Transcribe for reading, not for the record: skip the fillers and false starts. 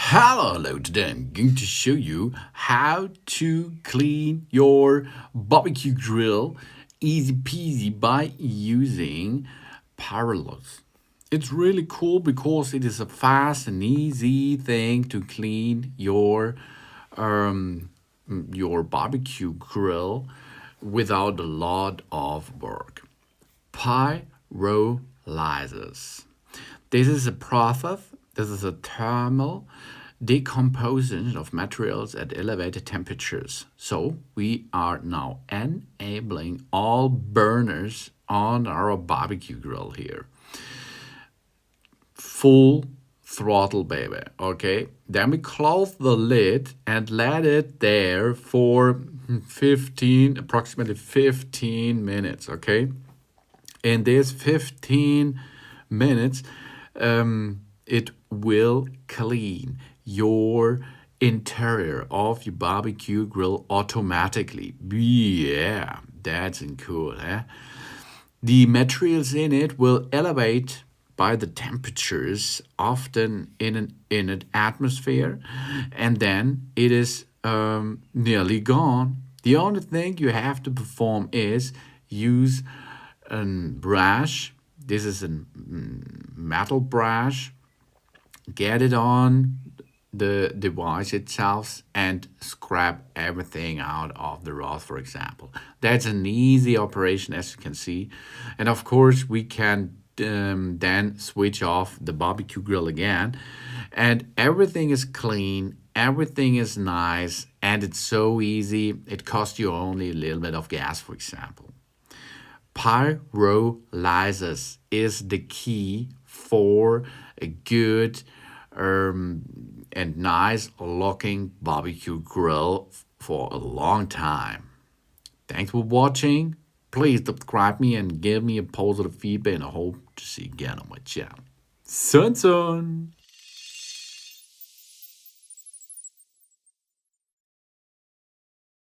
Hello, today I'm going to show you how to clean your barbecue grill easy peasy by using Pyrolysis. It's really cool because it is a fast and easy thing to clean your barbecue grill without a lot of work. Pyrolysis. This is a process. This is a thermal decomposition of materials at elevated temperatures. So we are now enabling all burners on our barbecue grill here. Full throttle, baby. Okay. Then we close the lid and let it there for approximately 15 minutes. Okay. In this 15 minutes, it will clean your interior of your barbecue grill automatically. Yeah, that's cool, huh? The materials in it will elevate by the temperatures, often in an atmosphere, and then it is nearly gone. The only thing you have to perform is use a brush. This is a metal brush. Get it on the device itself and scrap everything out of the rod, for example. That's an easy operation, as you can see. And of course, we can then switch off the barbecue grill again. And everything is clean, everything is nice, and it's so easy. It costs you only a little bit of gas, for example. Pyrolysis is the key for a good and nice looking barbecue grill for a long time. Thanks for watching. Please subscribe me and give me a positive feedback, and I hope to see you again on my channel. Sun.